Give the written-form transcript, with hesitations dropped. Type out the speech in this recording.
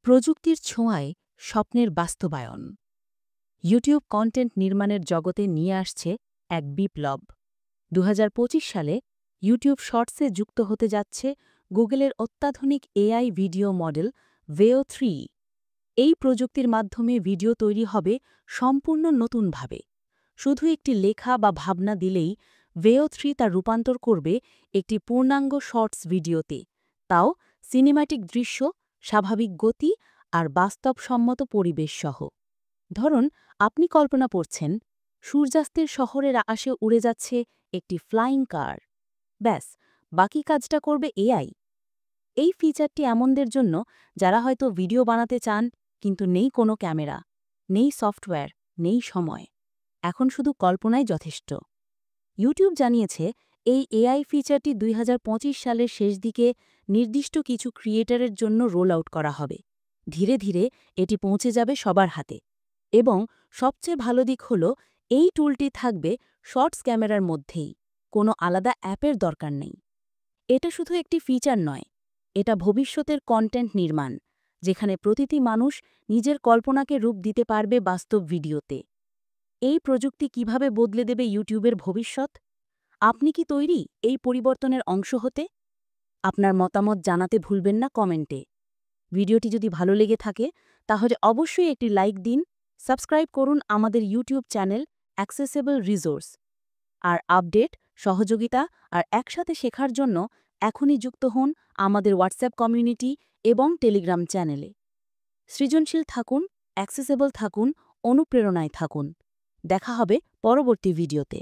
প্রযুক্তির ছোঁয়ায় স্বপ্নের বাস্তবায়ন। ইউটিউব কন্টেন্ট নির্মাণের জগতে নিয়ে আসছে এক বিপ্লব। ২০২৫ সালে ইউটিউব শর্টসে যুক্ত হতে যাচ্ছে গুগলের অত্যাধুনিক এআই ভিডিও মডেল ভেও 3। এই প্রযুক্তির মাধ্যমে ভিডিও তৈরি হবে সম্পূর্ণ নতুনভাবে। শুধু একটি লেখা বা ভাবনা দিলেই ভেও 3 তা রূপান্তর করবে একটি পূর্ণাঙ্গ শর্টস ভিডিওতে, তাও সিনেম্যাটিক দৃশ্য, স্বাভাবিক গতি আর বাস্তবসম্মত পরিবেশ সহ। ধরুন, আপনি কল্পনা করছেন সূর্যাস্তের শহরের আকাশে উড়ে যাচ্ছে একটি ফ্লাইং কার। ব্যাস, বাকি কাজটা করবে এআই। এই ফিচারটি এমনদের জন্য যারা হয়তো ভিডিও বানাতে চান কিন্তু নেই কোনো ক্যামেরা, নেই সফটওয়্যার, নেই সময়। এখন শুধু কল্পনাই যথেষ্ট। ইউটিউব জানিয়েছে এই এআই ফিচারটি ২০২৫ সালের শেষ দিকে নির্দিষ্ট কিছু ক্রিয়েটরের জন্য রোল আউট করা হবে। ধীরে ধীরে এটি পৌঁছে যাবে সবার হাতে। এবং সবচেয়ে ভালো দিক হল, এই টুলটি থাকবে শর্টস ক্যামেরার মধ্যেই, কোনো আলাদা অ্যাপের দরকার নেই। এটা শুধু একটি ফিচার নয়, এটা ভবিষ্যতের কন্টেন্ট নির্মাণ, যেখানে প্রতিটি মানুষ নিজের কল্পনাকে রূপ দিতে পারবে বাস্তব ভিডিওতে। এই প্রযুক্তি কিভাবে বদলে দেবে ইউটিউবের ভবিষ্যৎ? আপনি কি তৈরি এই পরিবর্তনের অংশ হতে? আপনার মতামত জানাতে ভুলবেন না কমেন্টে। ভিডিওটি যদি ভালো লেগে থাকে তাহলে অবশ্যই একটি লাইক দিন, সাবস্ক্রাইব করুন আমাদের ইউটিউব চ্যানেল অ্যাক্সেসিবল রিসোর্স। আর আপডেট, সহযোগিতা আর একসাথে শেখার জন্য এখনই যুক্ত হন আমাদের হোয়াটসঅ্যাপ কমিউনিটি এবং টেলিগ্রাম চ্যানেলে। সৃজনশীল থাকুন, অ্যাক্সেসিবল থাকুন, অনুপ্রেরণায় থাকুন। দেখা হবে পরবর্তী ভিডিওতে।